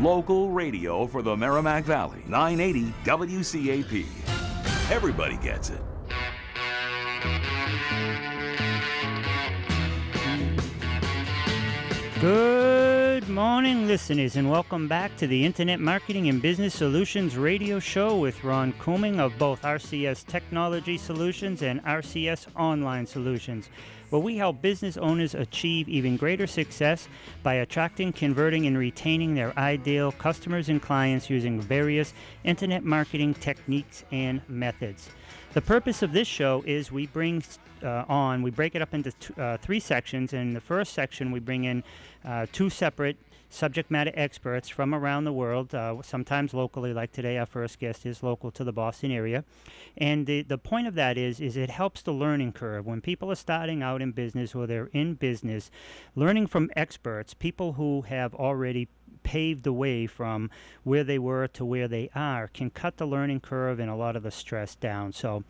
Local radio for the Merrimack Valley, 980 WCAP. Everybody gets it. Good morning, listeners, and welcome back to the Internet Marketing and Business Solutions radio show with Ron Couming of both RCS Technology Solutions and RCS Online Solutions, where we help business owners achieve even greater success by attracting, converting, and retaining their ideal customers and clients using various Internet marketing techniques and methods. The purpose of this show is we break it up into three sections. In the first section, we bring in two separate subject matter experts from around the world, sometimes locally, like today our first guest is local to the Boston area. And the point of that is it helps the learning curve. When people are starting out in business or they're in business, learning from experts, people who have already paved the way from where they were to where they are, can cut the learning curve and a lot of the stress down. So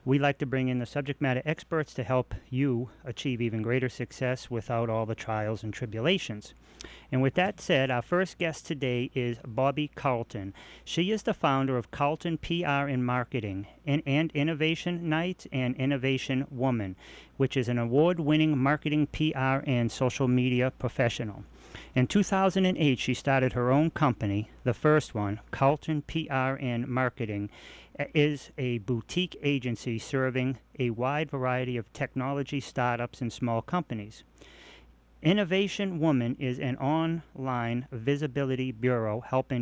we like to bring in the subject matter experts to help you achieve even greater success without all the trials and tribulations. And with that said, our first guest today is Bobbie Carlton. She is the founder of Carlton PR and Marketing and Innovation Night and Innovation Woman, which is an award-winning marketing, PR, and social media professional. In 2008, she started her own company, the first one, Carlton PR and Marketing, is a boutique agency serving a wide variety of technology startups and small companies. Innovation Woman is an online visibility bureau help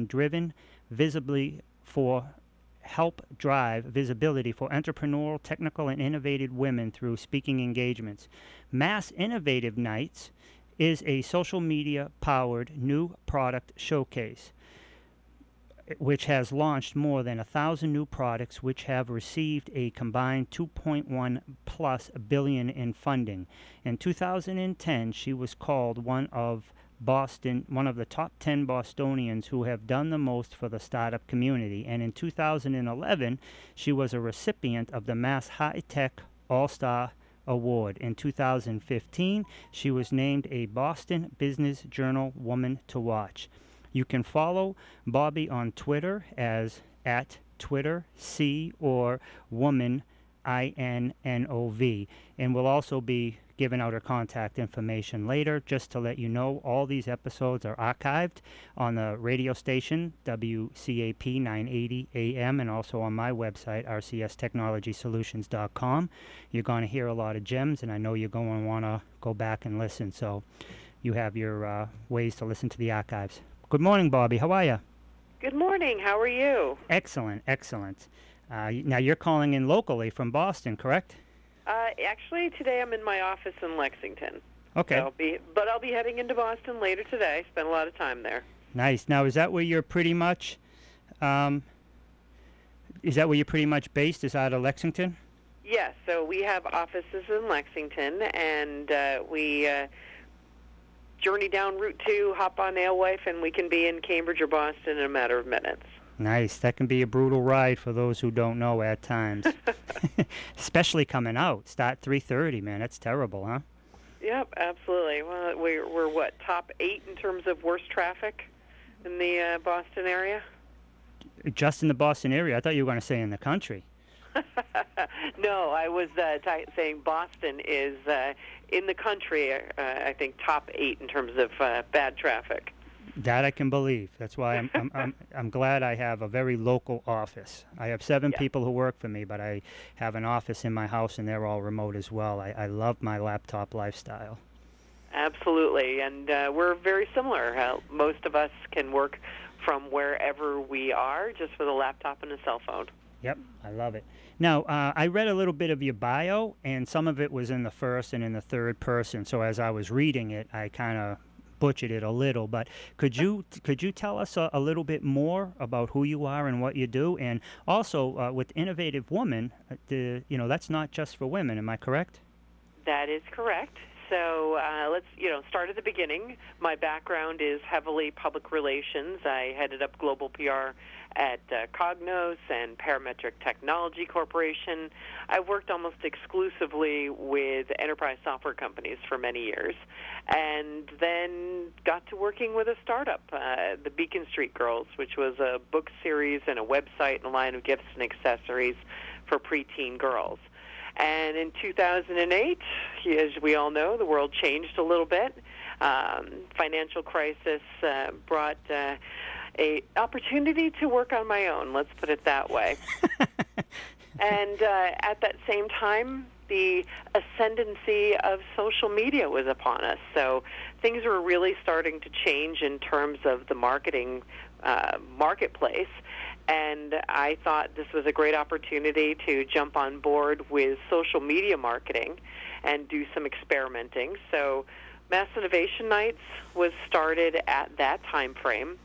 drive visibility for entrepreneurial, technical, and innovative women through speaking engagements. Mass Innovative Nights is a social media-powered new product showcase, which has launched more than 1,000 new products, which have received a combined $2.1+ billion in funding. In 2010, she was called one of the top 10 Bostonians who have done the most for the startup community. And in 2011, she was a recipient of the Mass High Tech All-Star Award. In 2015, she was named a Boston Business Journal Woman to Watch. You can follow Bobbie on Twitter as @TwitterC or Woman INNOV, and we'll also be giving out her contact information later. Just to let you know, all these episodes are archived on the radio station WCAP 980 AM and also on my website rcstechnologysolutions.com. You're going to hear a lot of gems, and I know you're going to want to go back and listen, so you have your ways to listen to the archives. Good morning, Bobbie. How are you? Good morning. How are you? Excellent, excellent. Now you're calling in locally from Boston, correct? Actually, today I'm in my office in Lexington. Okay. So I'll be heading into Boston later today. Spent a lot of time there. Nice. Now, is that where you're pretty much based? Is out of Lexington? Yes. So we have offices in Lexington, and we journey down Route 2, hop on Alewife, and we can be in Cambridge or Boston in a matter of minutes. Nice. That can be a brutal ride for those who don't know at times. Especially coming out. Start 3:30, man. That's terrible, huh? Yep, absolutely. Well, we're what, top 8 in terms of worst traffic in the Boston area? Just in the Boston area? I thought you were going to say in the country. No, I was saying Boston is, in the country, I think top 8 in terms of bad traffic. That I can believe. That's why I'm glad I have a very local office. I have 7 people who work for me, but I have an office in my house, and they're all remote as well. I love my laptop lifestyle. Absolutely, and we're very similar. Most of us can work from wherever we are, just with a laptop and a cell phone. Yep, I love it. Now, I read a little bit of your bio, and some of it was in the first and in the third person. So as I was reading it, I kind of butchered it a little, but could you tell us a little bit more about who you are and what you do? And also with Innovative Woman, that's not just for women. Am I correct? That is correct. So let's start at the beginning. My background is heavily public relations. I headed up global PR at Cognos and Parametric Technology Corporation. I worked almost exclusively with enterprise software companies for many years, and then got to working with a startup, the Beacon Street Girls, which was a book series and a website and a line of gifts and accessories for preteen girls. And in 2008, as we all know, the world changed a little bit. Financial crisis brought a opportunity to work on my own, let's put it that way. And at that same time, the ascendancy of social media was upon us. So things were really starting to change in terms of the marketing marketplace. And I thought this was a great opportunity to jump on board with social media marketing and do some experimenting. So Mass Innovation Nights was started at that time frame.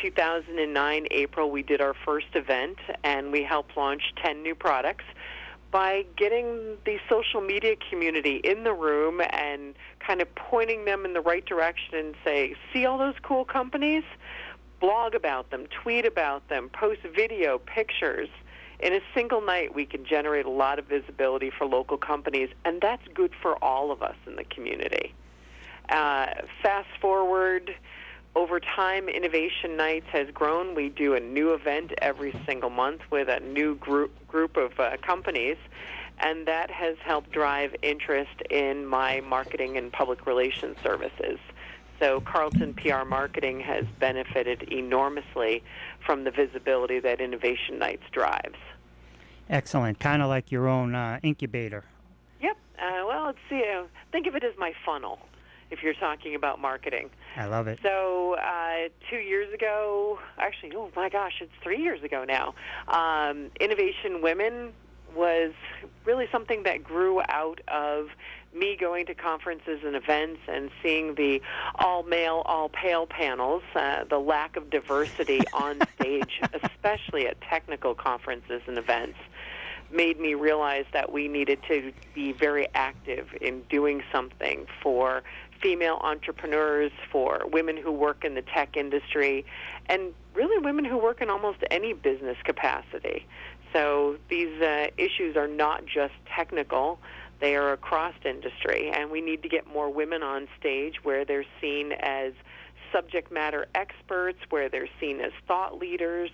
2009, April, we did our first event, and we helped launch 10 new products by getting the social media community in the room and kind of pointing them in the right direction and say, see all those cool companies? Blog about them, tweet about them, post video, pictures. In a single night, we can generate a lot of visibility for local companies, and that's good for all of us in the community. Fast forward, over time, Innovation Nights has grown. We do a new event every single month with a new group of companies, and that has helped drive interest in my marketing and public relations services. So Carlton PR Marketing has benefited enormously from the visibility that Innovation Nights drives. Excellent. Kind of like your own incubator. Yep. Well, let's see. Think of it as my funnel, if you're talking about marketing. I love it. So 2 years ago, actually, oh my gosh, it's 3 years ago now, Innovation Women was really something that grew out of me going to conferences and events and seeing the all-male, all-pale panels, the lack of diversity on stage, especially at technical conferences and events, made me realize that we needed to be very active in doing something for female entrepreneurs, for women who work in the tech industry, and really women who work in almost any business capacity. So these issues are not just technical. They are across industry, and we need to get more women on stage where they're seen as subject matter experts, where they're seen as thought leaders.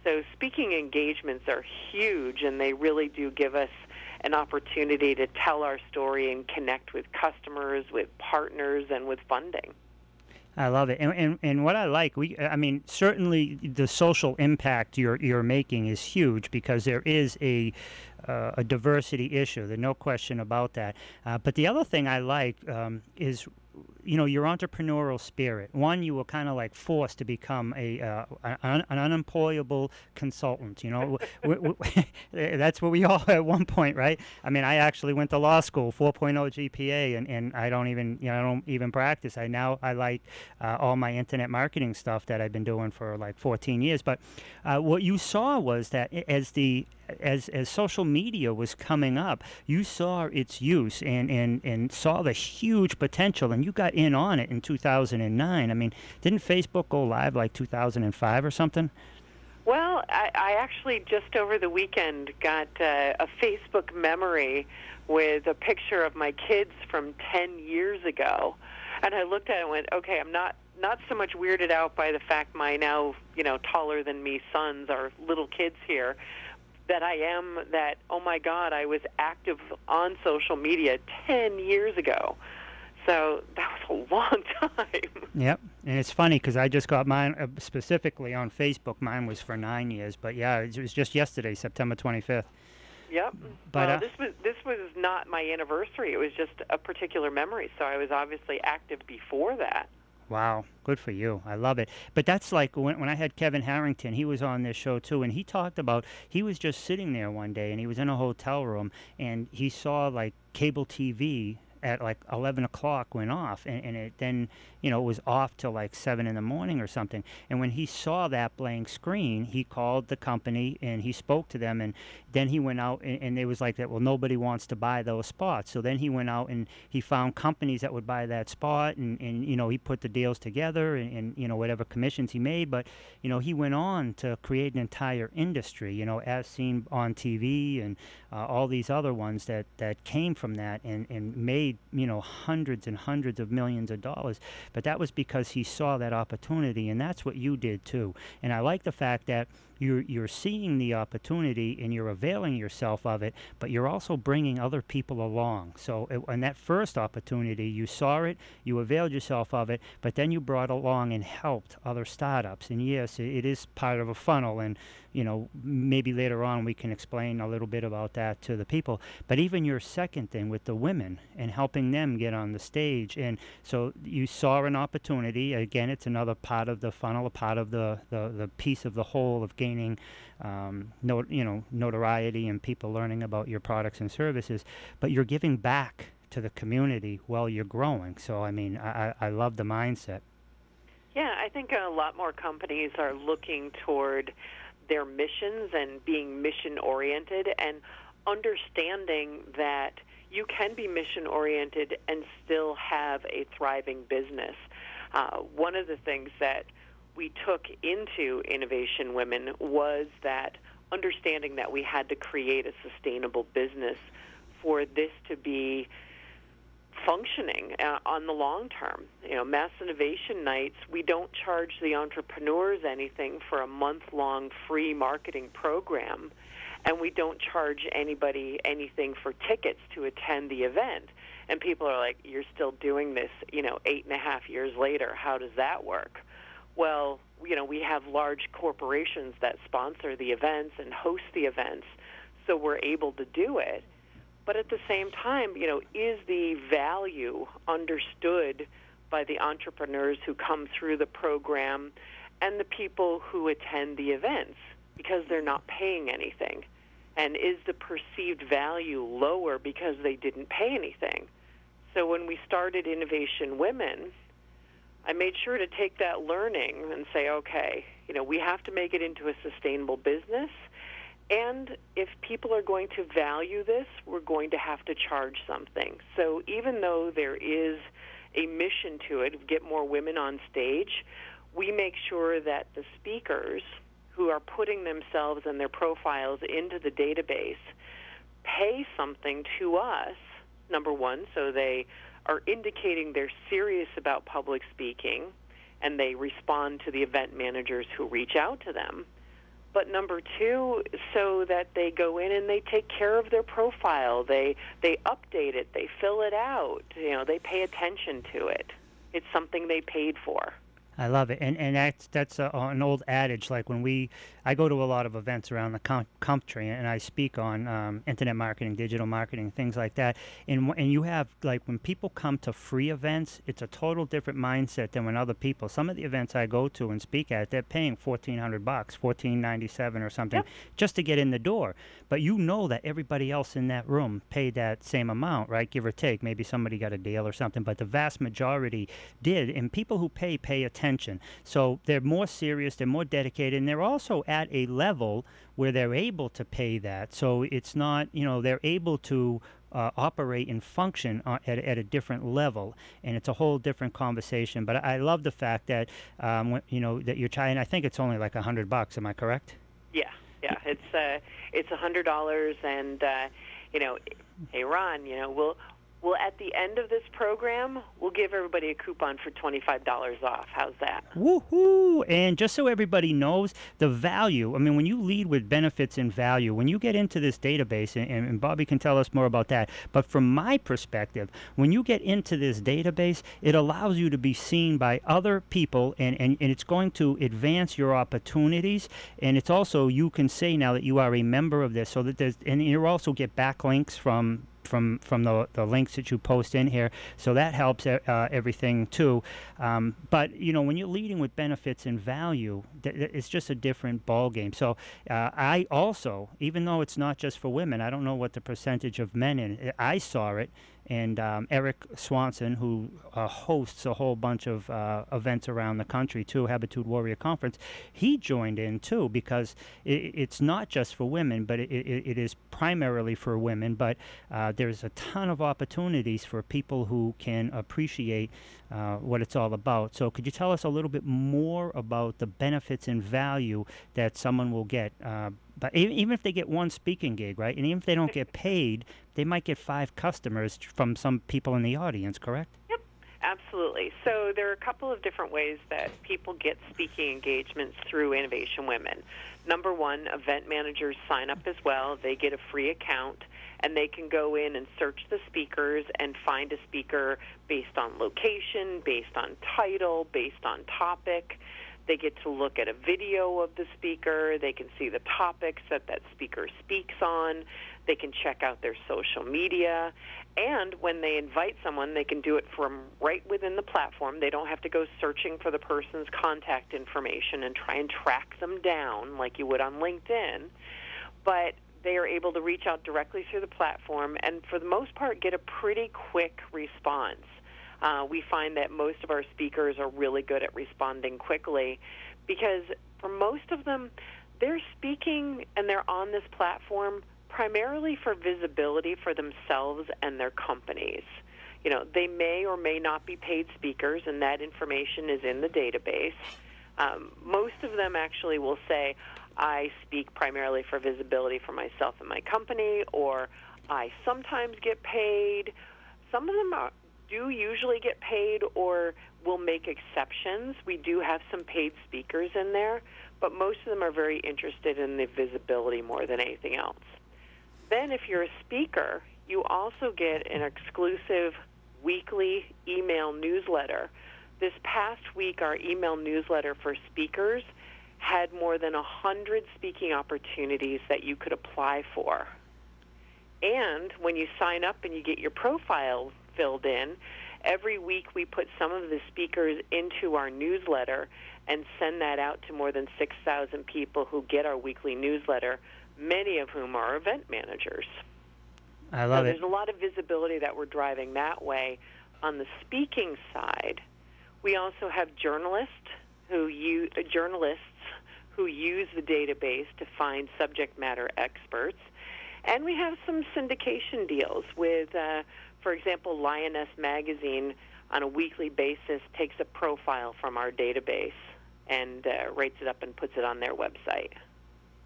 So speaking engagements are huge, and they really do give us an opportunity to tell our story and connect with customers, with partners, and with funding. I love it, and what I like, I mean, certainly the social impact you're making is huge because there is a diversity issue. There's no question about that. But the other thing I like is, you know, your entrepreneurial spirit. One, you were kind of like forced to become an unemployable consultant. You know, that's what we all at one point, right? I mean, I actually went to law school, 4.0 GPA, and I don't even practice. I like all my internet marketing stuff that I've been doing for like 14 years. But what you saw was that as social media was coming up, you saw its use and saw the huge potential, and you got in on it in 2009. I mean, didn't Facebook go live like 2005 or something? Well, I actually just over the weekend got a Facebook memory with a picture of my kids from 10 years ago, and I looked at it and went, okay, I'm not so much weirded out by the fact my now, taller than me sons are little kids here, that I am that, oh my God, I was active on social media 10 years ago. So that was a long time. Yep, and it's funny because I just got mine specifically on Facebook. Mine was for 9 years, but yeah, it was just yesterday, September 25th. Yep. But this was not my anniversary. It was just a particular memory, so I was obviously active before that. Wow, good for you. I love it. But that's like when I had Kevin Harrington, he was on this show too, and he talked about, he was just sitting there one day, and he was in a hotel room, and he saw like cable TV at like 11 o'clock went off, and it then, you know, it was off till like 7 in the morning or something. And when he saw that blank screen, he called the company and he spoke to them, and then he went out and they was like that, well, nobody wants to buy those spots. So then he went out and he found companies that would buy that spot, and you know, he put the deals together, and you know, whatever commissions he made. But you know, he went on to create an entire industry, you know, as seen on TV, and all these other ones that came from that, and made, you know, hundreds and hundreds of millions of dollars. But that was because he saw that opportunity, and that's what you did too. And I like the fact that you're seeing the opportunity and you're availing yourself of it, but you're also bringing other people along. So in that first opportunity, you saw it, you availed yourself of it, but then you brought along and helped other startups. And yes, it is part of a funnel, and you know, maybe later on we can explain a little bit about that to the people. But even your second thing with the women and helping them get on the stage, and so you saw an opportunity. Again, it's another part of the funnel, a part of the piece of the whole of gaining notoriety and people learning about your products and services. But you're giving back to the community while you're growing. So I mean, I love the mindset. Yeah, I think a lot more companies are looking toward their missions and being mission-oriented, and understanding that you can be mission-oriented and still have a thriving business. One of the things that we took into Innovation Women was that understanding that we had to create a sustainable business for this to be functioning on the long term. You know, Mass Innovation Nights, we don't charge the entrepreneurs anything for a month-long free marketing program, and we don't charge anybody anything for tickets to attend the event. And people are like, you're still doing this, you know, 8.5 years later. How does that work? Well, you know, we have large corporations that sponsor the events and host the events, so we're able to do it. But at the same time, you know, is the value understood by the entrepreneurs who come through the program and the people who attend the events, because they're not paying anything? And is the perceived value lower because they didn't pay anything? So when we started Innovation Women, I made sure to take that learning and say, okay, you know, we have to make it into a sustainable business. And if people are going to value this, we're going to have to charge something. So even though there is a mission to it, get more women on stage, we make sure that the speakers who are putting themselves and their profiles into the database pay something to us, number one, so they are indicating they're serious about public speaking, and they respond to the event managers who reach out to them. But number two, so that they go in and they take care of their profile. They update it. They fill it out. You know, they pay attention to it. It's something they paid for. I love it, and that's an old adage. Like when I go to a lot of events around the country, and I speak on internet marketing, digital marketing, things like that. And you have, like, when people come to free events, it's a total different mindset than when other people. Some of the events I go to and speak at, they're paying $1,400, $1,497 or something, yep, just to get in the door. But you know that everybody else in that room paid that same amount, right? Give or take. Maybe somebody got a deal or something, but the vast majority did. And people who pay attention. So they're more serious, they're more dedicated, and they're also at a level where they're able to pay that. So it's not, you know, they're able to operate and function at a different level, and it's a whole different conversation. But I love the fact that, you know, that you're trying. I think it's only like $100. Am I correct? Yeah. It's $100, and you know, hey Ron, you know, we'll at the end of this program, we'll give everybody a coupon for $25 off. How's that? Woohoo! And just so everybody knows the value, I mean, when you lead with benefits and value, when you get into this database, and Bobbie can tell us more about that, but from my perspective, when you get into this database, it allows you to be seen by other people, and it's going to advance your opportunities, and it's also, you can say now that you are a member of this, so that there's, and you also get backlinks from the links that you post in here, so that helps everything too. But you know, when you're leading with benefits and value, it's just a different ball game. So I also, even though it's not just for women, I don't know what the percentage of men in it, I saw it, And Eric Swanson, who hosts a whole bunch of events around the country too, Habitude Warrior Conference, he joined in too, because it's not just for women, but it is primarily for women. But there's a ton of opportunities for people who can appreciate what it's all about. So could you tell us a little bit more about the benefits and value that someone will get? But even if they get one speaking gig, right, and even if they don't get paid, they might get 5 customers from some people in the audience, correct? Yep, absolutely. So there are a couple of different ways that people get speaking engagements through Innovation Women. Number one, event managers sign up as well. They get a free account, and they can go in and search the speakers and find a speaker based on location, based on title, based on topic. They get to look at a video of the speaker. They can see the topics that that speaker speaks on. They can check out their social media. And when they invite someone, they can do it from right within the platform. They don't have to go searching for the person's contact information and try and track them down like you would on LinkedIn. But they are able to reach out directly through the platform and, for the most part, get a pretty quick response. We find that most of our speakers are really good at responding quickly because for most of them, they're speaking and they're on this platform primarily for visibility for themselves and their companies. You know, they may or may not be paid speakers, and that information is in the database. Most of them actually will say, I speak primarily for visibility for myself and my company, or I sometimes get paid. Some of them do usually get paid or will make exceptions. We do have some paid speakers in there, but most of them are very interested in the visibility more than anything else. Then if you're a speaker, you also get an exclusive weekly email newsletter. This past week, our email newsletter for speakers had more than 100 speaking opportunities that you could apply for. And when you sign up and you get your profile filled in, every week we put some of the speakers into our newsletter and send that out to more than 6,000 people who get our weekly newsletter, many of whom are event managers. I love it. There's a lot of visibility that we're driving that way. On the speaking side, we also have journalists who use the database to find subject matter experts. And we have some syndication deals with, for example, Lioness Magazine on a weekly basis takes a profile from our database and writes it up and puts it on their website.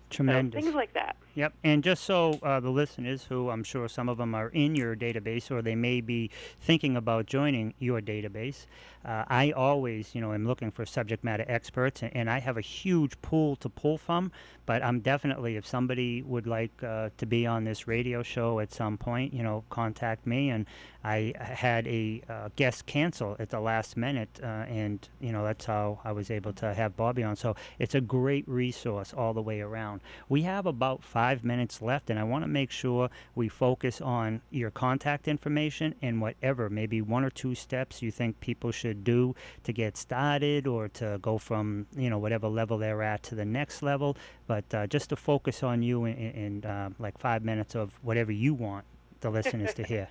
Tremendous. So, things like that. Yep. And just so the listeners, who I'm sure some of them are in your database or they may be thinking about joining your database, I always, am looking for subject matter experts, and I have a huge pool to pull from. But I'm definitely, if somebody would like to be on this radio show at some point, contact me. And I had a guest cancel at the last minute, and that's how I was able to have Bobbie on. So it's a great resource all the way around. We have about 5 minutes left, and I want to make sure we focus on your contact information and whatever, maybe 1 or 2 steps you think people should do to get started or to go from, whatever level they're at to the next level. But just to focus on you in like 5 minutes of whatever you want the listeners to hear.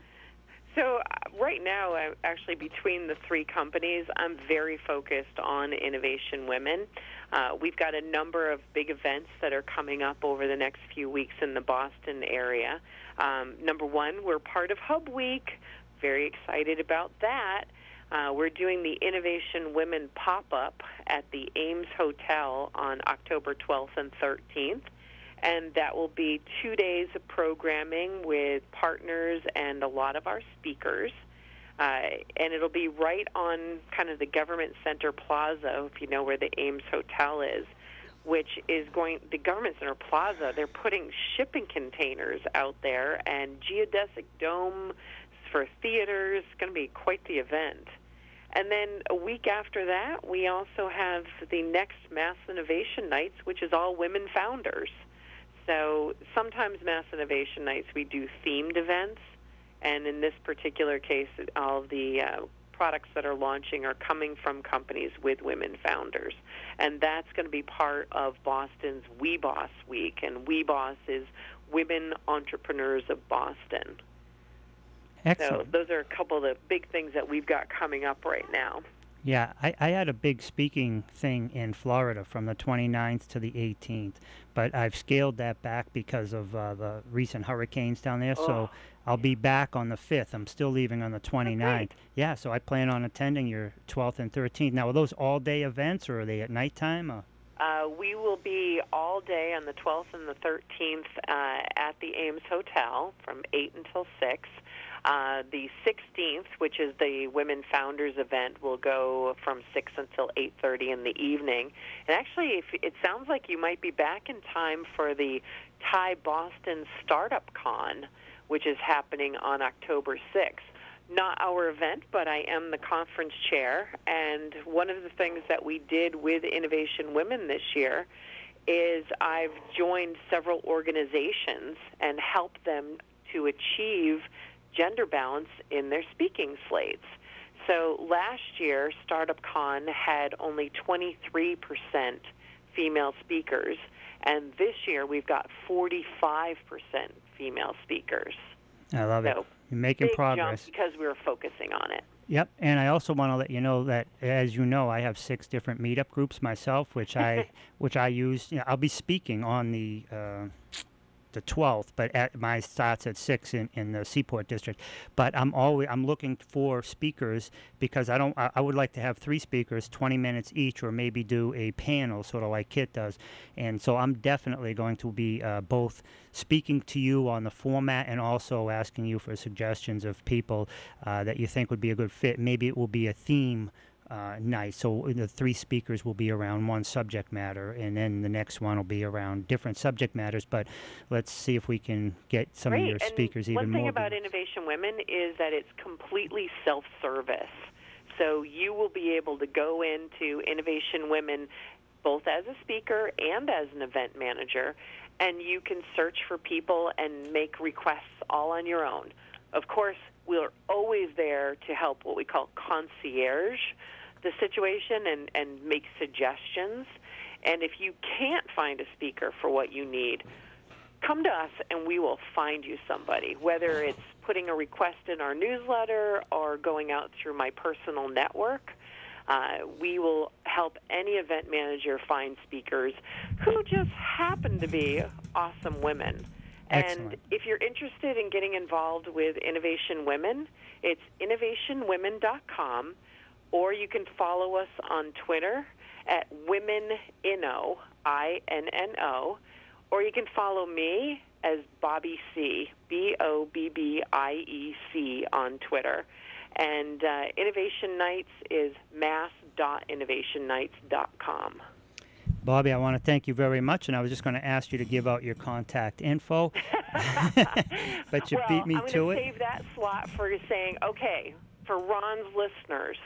So right now, actually, between the 3 companies, I'm very focused on Innovation Women. We've got a number of big events that are coming up over the next few weeks in the Boston area. Number one, we're part of Hub Week. Very excited about that. We're doing the Innovation Women pop-up at the Ames Hotel on October 12th and 13th. And that will be 2 days of programming with partners and a lot of our speakers. And it'll be right on kind of the Government Center Plaza, if you know where the Ames Hotel is, which is the Government Center Plaza, they're putting shipping containers out there and geodesic dome for theaters. It's going to be quite the event. And then a week after that, we also have the next Mass Innovation Nights, which is all women founders. So sometimes Mass Innovation Nights, we do themed events, and in this particular case, all of the products that are launching are coming from companies with women founders. And that's going to be part of Boston's We Boss Week, and We Boss is Women Entrepreneurs of Boston. Excellent. So those are a couple of the big things that we've got coming up right now. Yeah, I had a big speaking thing in Florida from the 29th to the 18th, but I've scaled that back because of the recent hurricanes down there. So I'll be back on the 5th. I'm still leaving on the 29th. Yeah, so I plan on attending your 12th and 13th. Now, are those all-day events, or are they at nighttime? We will be all day on the 12th and the 13th at the Ames Hotel from 8 until 6. The 16th, which is the Women Founders event, will go from 6 until 8:30 in the evening. And actually, it sounds like you might be back in time for the Thai Boston Startup Con, which is happening on October 6th. Not our event, but I am the conference chair. And one of the things that we did with Innovation Women this year is I've joined several organizations and helped them to achieve gender balance in their speaking slates. So last year, Startup Con had only 23% female speakers, and this year we've got 45% female speakers. I love it. You're making progress. Jump because we were focusing on it. Yep, and I also want to let you know that, as you know, I have 6 different meetup groups myself, which I use. I'll be speaking on the 12th, but my starts at 6 in the Seaport district. But I'm looking for speakers because I would like to have 3 speakers, 20 minutes each, or maybe do a panel, sort of like Kit does. And so I'm definitely going to be both speaking to you on the format and also asking you for suggestions of people that you think would be a good fit. Maybe it will be a theme night. So the 3 speakers will be around one subject matter, and then the next one will be around different subject matters. But let's see if we can get some of your speakers even more. One thing about Innovation Women is that it's completely self-service. So you will be able to go into Innovation Women both as a speaker and as an event manager, and you can search for people and make requests all on your own. Of course, we're always there to help what we call concierge the situation and make suggestions. And if you can't find a speaker for what you need, come to us and we will find you somebody, whether it's putting a request in our newsletter or going out through my personal network. We will help any event manager find speakers who just happen to be awesome women. Excellent. And if you're interested in getting involved with Innovation Women, it's innovationwomen.com, or you can follow us on Twitter at WomenInno, INNO, or you can follow me as Bobbie C, BOBBIEC on Twitter. And Innovation Nights is mass.innovationnights.com. Bobbie, I want to thank you very much, and I was just going to ask you to give out your contact info, but you beat me to it. I'm going to save that slot for saying, okay, for Ron's listeners,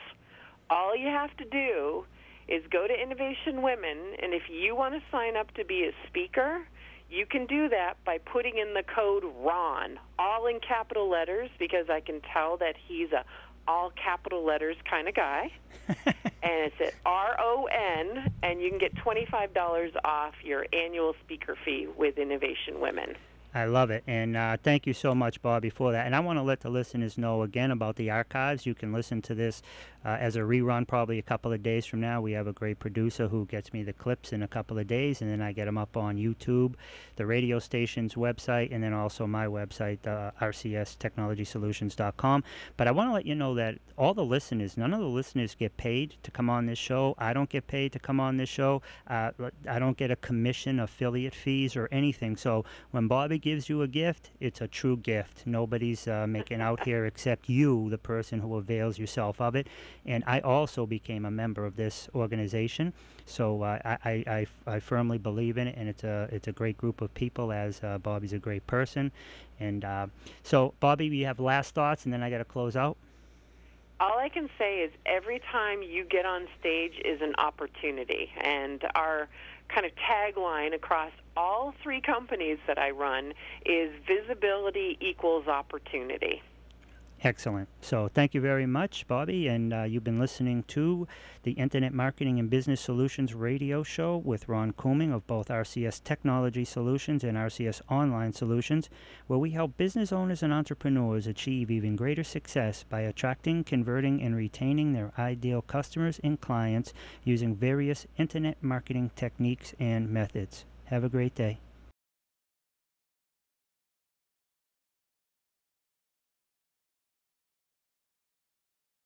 all you have to do is go to Innovation Women, and if you want to sign up to be a speaker, you can do that by putting in the code RON, all in capital letters, because I can tell that he's a all capital letters kind of guy. And it's at RON, and you can get $25 off your annual speaker fee with Innovation Women. I love it, and thank you so much, Bobbie, for that. And I want to let the listeners know again about the archives. You can listen to this as a rerun probably a couple of days from now. We have a great producer who gets me the clips in a couple of days, and then I get them up on YouTube, the radio station's website, and then also my website, RCS Technology Solutions.com. But I want to let you know that all the listeners, none of the listeners get paid to come on this show. I don't get paid to come on this show. I don't get a commission, affiliate fees, or anything. So when Bobbie gives you a gift, it's a true gift. Nobody's making out here except you, the person who avails yourself of it. And I also became a member of this organization, so I firmly believe in it, and it's a great group of people, as Bobbie's a great person. And so, Bobbie, we have last thoughts, and then I got to close out. All I can say is every time you get on stage is an opportunity, and our kind of tagline across all 3 companies that I run is visibility equals opportunity. Excellent. So thank you very much, Bobbie. And you've been listening to the Internet Marketing and Business Solutions radio show with Ron Couming of both RCS Technology Solutions and RCS Online Solutions, where we help business owners and entrepreneurs achieve even greater success by attracting, converting, and retaining their ideal customers and clients using various Internet marketing techniques and methods. Have a great day.